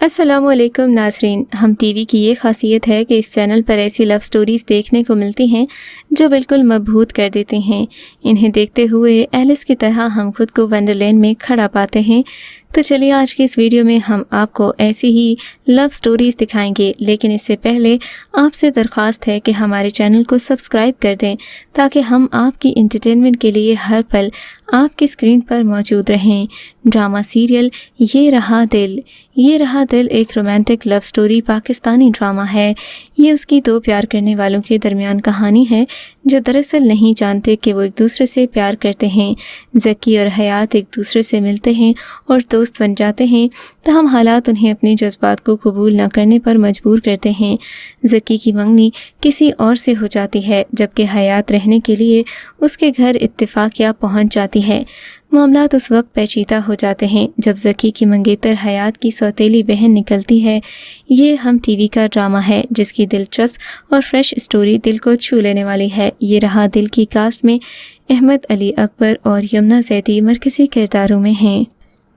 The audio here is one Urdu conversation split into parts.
السلام علیکم ناظرین، ہم ٹی وی کی یہ خاصیت ہے کہ اس چینل پر ایسی لو سٹوریز دیکھنے کو ملتی ہیں جو بالکل مبہوت کر دیتی ہیں۔ انہیں دیکھتے ہوئے ایلس کی طرح ہم خود کو ونڈرلینڈ میں کھڑا پاتے ہیں۔ تو چلیے آج کی اس ویڈیو میں ہم آپ کو ایسی ہی لو سٹوریز دکھائیں گے، لیکن اس سے پہلے آپ سے درخواست ہے کہ ہمارے چینل کو سبسکرائب کر دیں تاکہ ہم آپ کی انٹرٹینمنٹ کے لیے ہر پل آپ کی اسکرین پر موجود رہیں۔ ڈرامہ سیریل یہ رہا دل ایک رومانٹک لو سٹوری پاکستانی ڈرامہ ہے۔ یہ اس کی دو پیار کرنے والوں کے درمیان کہانی ہے جو دراصل نہیں جانتے کہ وہ ایک دوسرے سے پیار کرتے ہیں۔ ذکی اور حیات ایک دوسرے سے ملتے ہیں اور دوست بن جاتے ہیں، تاہم حالات انہیں اپنے جذبات کو قبول نہ کرنے پر مجبور کرتے ہیں۔ ذکی کی منگنی کسی اور سے ہو جاتی ہے، جبکہ حیات رہنے کے لیے اس کے گھر اتفاقیہ پہنچ جاتی ہے۔ معاملات اس وقت پیچیدہ ہو جاتے ہیں جب ذکی کی منگیتر حیات کی سوتیلی بہن نکلتی ہے۔ یہ ہم ٹی وی کا ڈرامہ ہے جس کی دلچسپ اور فریش سٹوری دل کو چھو لینے والی ہے۔ یہ رہا دل کی کاسٹ میں احمد علی اکبر اور یمنا زیدی مرکزی کرداروں میں ہیں۔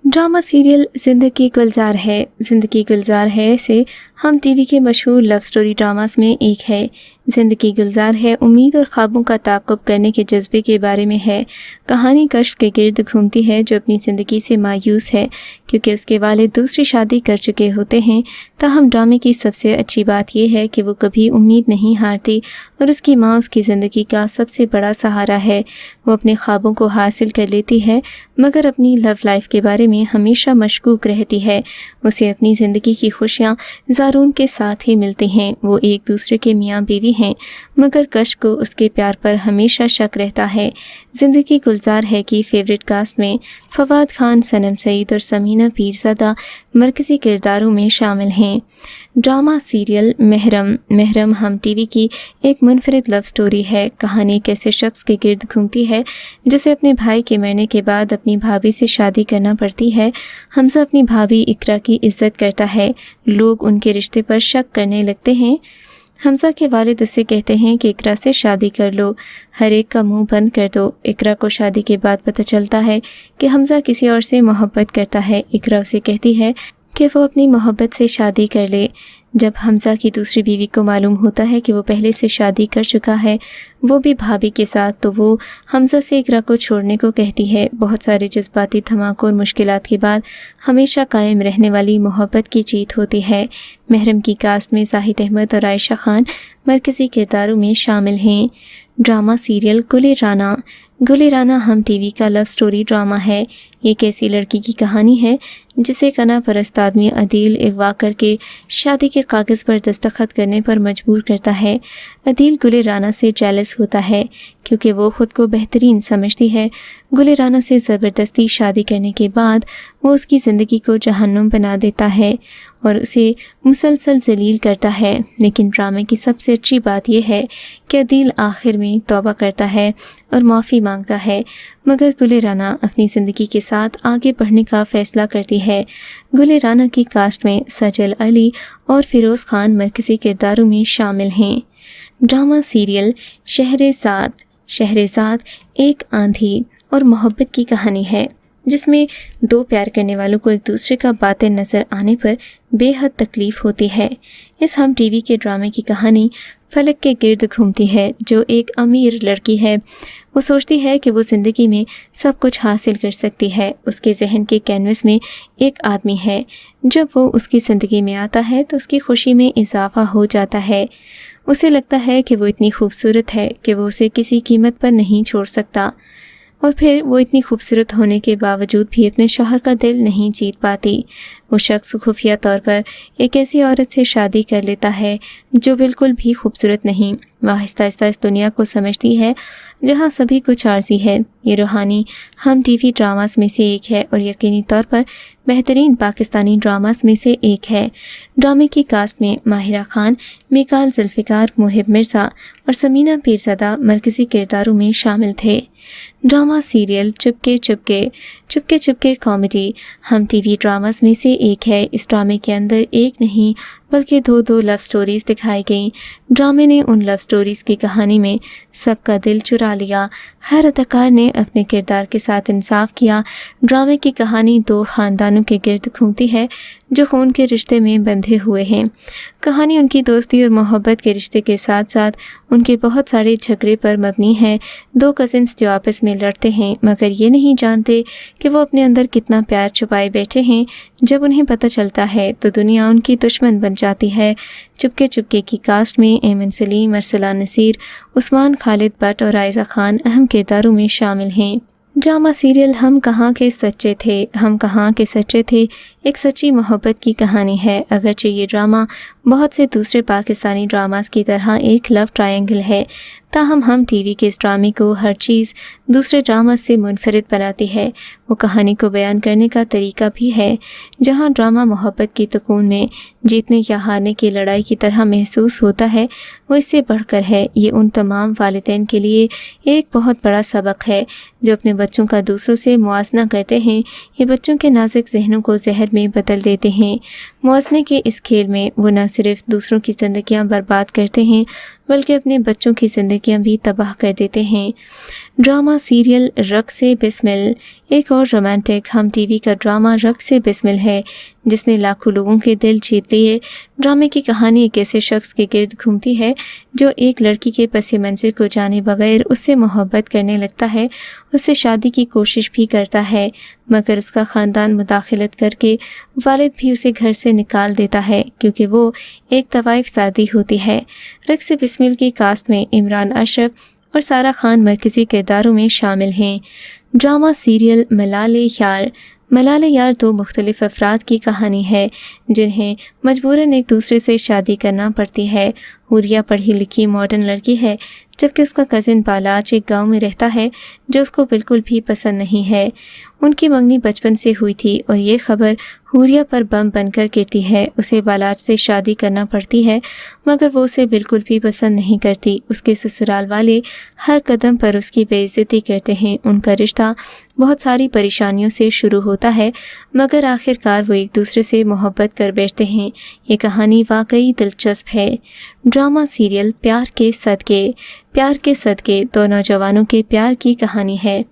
ڈرامہ سیریل زندگی گلزار ہے سے ہم ٹی وی کے مشہور لو سٹوری ڈراماز میں ایک ہے۔ زندگی گلزار ہے امید اور خوابوں کا تعاقب کرنے کے جذبے کے بارے میں ہے۔ کہانی کشف کے گرد گھومتی ہے جو اپنی زندگی سے مایوس ہے کیونکہ اس کے والد دوسری شادی کر چکے ہوتے ہیں۔ تاہم ڈرامے کی سب سے اچھی بات یہ ہے کہ وہ کبھی امید نہیں ہارتی اور اس کی ماں اس کی زندگی کا سب سے بڑا سہارا ہے۔ وہ اپنے خوابوں کو حاصل کر لیتی ہے مگر اپنی لو لائف کے بارے میں ہمیشہ مشکوک رہتی ہے۔ اسے اپنی زندگی کی خوشیاں زارون کے ساتھ ہی ملتی ہیں۔ وہ ایک دوسرے کے میاں بیوی ہیں مگر کش کو اس کے پیار پر ہمیشہ شک رہتا ہے۔ زندگی گلزار ہے کی فیوریٹ کاسٹ میں فواد خان، صنم سعید اور سمینہ پیرزادہ مرکزی کرداروں میں شامل ہیں۔ ڈرامہ سیریل محرم ہم ٹی وی کی ایک منفرد لو سٹوری ہے۔ کہانی ایک ایسے شخص کے گرد گھومتی ہے جسے اپنے بھائی کے مرنے کے بعد اپنی بھابھی سے شادی کرنا پڑتی ہے۔ حمزہ اپنی بھابھی اقرا کی عزت کرتا ہے، لوگ ان کے رشتے پر شک کرنے لگتے ہیں۔ حمزہ کے والد اس سے کہتے ہیں کہ اقرا سے شادی کر لو، ہر ایک کا منہ بند کر دو۔ اقرا کو شادی کے بعد پتہ چلتا ہے کہ حمزہ کسی اور سے محبت کرتا ہے۔ اقرا اسے کہتی ہے کہ وہ اپنی محبت سے شادی کر لے۔ جب حمزہ کی دوسری بیوی کو معلوم ہوتا ہے کہ وہ پہلے سے شادی کر چکا ہے، وہ بھی بھابھی کے ساتھ، تو وہ حمزہ سے اقرا کو چھوڑنے کو کہتی ہے۔ بہت سارے جذباتی دھماکوں اور مشکلات کے بعد ہمیشہ قائم رہنے والی محبت کی جیت ہوتی ہے۔ محرم کی کاسٹ میں زاہد احمد اور عائشہ خان مرکزی کرداروں میں شامل ہیں۔ ڈرامہ سیریل گلی رانا ہم ٹی وی کا لو سٹوری ڈرامہ ہے۔ ایک ایسی لڑکی کی کہانی ہے جسے کنا پرست آدمی عدیل اغوا کر کے شادی کے کاغذ پر دستخط کرنے پر مجبور کرتا ہے۔ عدیل گلی رانا سے جیلس ہوتا ہے کیونکہ وہ خود کو بہترین سمجھتی ہے۔ گلی رانا سے زبردستی شادی کرنے کے بعد وہ اس کی زندگی کو جہنم بنا دیتا ہے اور اسے مسلسل ذلیل کرتا ہے۔ لیکن ڈرامے کی سب سے اچھی بات یہ ہے کہ عدیل آخر میں توبہ کرتا ہے اور معافی مانگتا ہے، مگر گلی رانا اپنی زندگی کے ساتھ آگے بڑھنے کا فیصلہ کرتی ہے۔ گلی رانا کی کاسٹ میں سجل علی اور فیروز خان مرکزی کرداروں میں شامل ہیں۔ ڈرامہ سیریل شہرزاد ایک آندھی اور محبت کی کہانی ہے جس میں دو پیار کرنے والوں کو ایک دوسرے کا باطن نظر آنے پر بے حد تکلیف ہوتی ہے۔ اس ہم ٹی وی کے ڈرامے کی کہانی فلک کے گرد گھومتی ہے جو ایک امیر لڑکی ہے۔ وہ سوچتی ہے کہ وہ زندگی میں سب کچھ حاصل کر سکتی ہے۔ اس کے ذہن کے کینوس میں ایک آدمی ہے، جب وہ اس کی زندگی میں آتا ہے تو اس کی خوشی میں اضافہ ہو جاتا ہے۔ اسے لگتا ہے کہ وہ اتنی خوبصورت ہے کہ وہ اسے کسی قیمت پر نہیں چھوڑ سکتا، اور پھر وہ اتنی خوبصورت ہونے کے باوجود بھی اپنے شوہر کا دل نہیں جیت پاتی۔ وہ شخص خفیہ طور پر ایک ایسی عورت سے شادی کر لیتا ہے جو بالکل بھی خوبصورت نہیں۔ وہ آہستہ آہستہ اس دنیا کو سمجھتی ہے جہاں سبھی کچھ عارضی ہے۔ یہ روحانی ہم ٹی وی ڈراماز میں سے ایک ہے اور یقینی طور پر بہترین پاکستانی ڈراماز میں سے ایک ہے۔ ڈرامے کی کاسٹ میں ماہرہ خان، میکال ذوالفقار، محب مرزا اور سمینہ پیرزادہ مرکزی کرداروں میں شامل تھے۔ ڈرامہ سیریل چپکے چپکے کامیڈی ہم ٹی وی ڈراماز میں سے ایک ہے۔ اس ڈرامے کے اندر ایک نہیں بلکہ دو لو سٹوریز دکھائی گئیں۔ ڈرامے نے ان لو سٹوریز کی کہانی میں سب کا دل چرا لیا۔ ہر اداکار نے اپنے کردار کے ساتھ انصاف کیا۔ ڈرامے کی کہانی دو خاندانوں کے گرد گھومتی ہے جو خون کے رشتے میں بندھے ہوئے ہیں۔ کہانی ان کی دوستی اور محبت کے رشتے کے ساتھ ساتھ ان کے بہت سارے جھگڑے پر مبنی ہے۔ دو کزنس جو آپس میں لڑتے ہیں مگر یہ نہیں جانتے کہ وہ اپنے اندر کتنا پیار چھپائے بیٹھے ہیں۔ جب انہیں پتہ چلتا ہے تو دنیا ان کی دشمن بن جاتی ہے۔ چپکے چپکے کی کاسٹ میں ایمن سلیم، ارسلان نصیر، عثمان خالد بٹ اور عائزہ خان اہم کرداروں میں شامل ہیں۔ ڈرامہ سیریل ہم کہاں کے سچے تھے، ہم کہاں کے سچے تھے ایک سچی محبت کی کہانی ہے۔ اگرچہ یہ ڈرامہ بہت سے دوسرے پاکستانی ڈراماز کی طرح ایک لو ٹرائنگل ہے، تاہم ہم ٹی وی کے اس ڈرامے کو ہر چیز دوسرے ڈراماز سے منفرد بناتی ہے۔ وہ کہانی کو بیان کرنے کا طریقہ بھی ہے۔ جہاں ڈرامہ محبت کی تکون میں جیتنے یا ہارنے کی لڑائی کی طرح محسوس ہوتا ہے، وہ اس سے بڑھ کر ہے۔ یہ ان تمام والدین کے لیے ایک بہت بڑا سبق ہے جو اپنے بچوں کا دوسروں سے موازنہ کرتے ہیں۔ یہ بچوں کے نازک ذہنوں کو زہر میں بدل دیتے ہیں۔ موازنے کے اس کھیل میں وہ نہ صرف دوسروں کی زندگیاں برباد کرتے ہیں بلکہ اپنے بچوں کی زندگیاں بھی تباہ کر دیتے ہیں۔ ڈرامہ سیریل رقص بسمل ایک اور رومانٹک ہم ٹی وی کا ڈرامہ رقص بسمل ہے جس نے لاکھوں لوگوں کے دل جیت لیے۔ ڈرامے کی کہانی ایک ایسے شخص کے گرد گھومتی ہے جو ایک لڑکی کے پس منظر کو جانے بغیر اس سے محبت کرنے لگتا ہے، اس سے شادی کی کوشش بھی کرتا ہے مگر اس کا خاندان مداخلت کر کے والد بھی اسے گھر سے نکال دیتا ہے کیونکہ وہ ایک طوائف شادی ہوتی ہے۔ رقص بسمل کی کاسٹ میں عمران اشرف اور سارہ خان مرکزی کرداروں میں شامل ہیں۔ ڈرامہ سیریل ملال یار دو مختلف افراد کی کہانی ہے جنہیں مجبوراً ایک دوسرے سے شادی کرنا پڑتی ہے۔ حوریہ پڑھی لکھی ماڈرن لڑکی ہے جبکہ اس کا کزن بالاچ ایک گاؤں میں رہتا ہے جو اس کو بالکل بھی پسند نہیں ہے۔ ان کی منگنی بچپن سے ہوئی تھی اور یہ خبر حوریہ پر بم بن کر گرتی ہے۔ اسے بالاچ سے شادی کرنا پڑتی ہے مگر وہ اسے بالکل بھی پسند نہیں کرتی۔ اس کے سسرال والے ہر قدم پر اس کی بے عزتی کرتے ہیں۔ ان کا رشتہ بہت ساری پریشانیوں سے شروع ہوتا ہے مگر آخر کار وہ ایک دوسرے سے محبت کر بیٹھتے ہیں۔ یہ کہانی واقعی دلچسپ ہے۔ ڈرامہ سیریل پیار کے صدقے دو نوجوانوں کے پیار کی کہانی ہے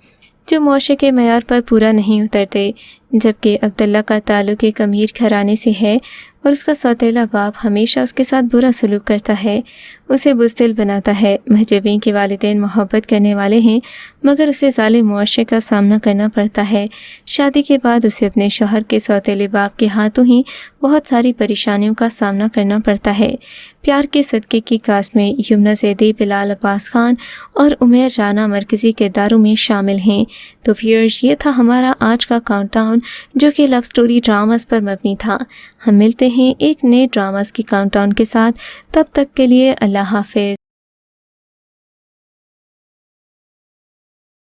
جو معاشرے کے معیار پر پورا نہیں اترتے۔ جبکہ عبداللہ کا تعلق ایک امیر گھرانے سے ہے اور اس کا سوتیلا باپ ہمیشہ اس کے ساتھ برا سلوک کرتا ہے، اسے بزدل بناتا ہے۔ مہجبین کے والدین محبت کرنے والے ہیں مگر اسے ظالم معاشرے کا سامنا کرنا پڑتا ہے۔ شادی کے بعد اسے اپنے شوہر کے سوتیلے باپ کے ہاتھوں ہی بہت ساری پریشانیوں کا سامنا کرنا پڑتا ہے۔ پیار کے صدقے کی کاسٹ میں یمنا زیدی، بلال عباس خان اور عمیر رانا مرکزی کرداروں میں شامل ہیں۔ تو ویورز، یہ تھا ہمارا آج کا کاؤنٹ ڈاؤن جو کہ لو سٹوری ڈراماز پر مبنی تھا۔ ہم ملتے ہیں ایک نئے ڈراماز کی کاؤنٹ ڈاؤن کے ساتھ، تب تک کے لیے اللہ حافظ۔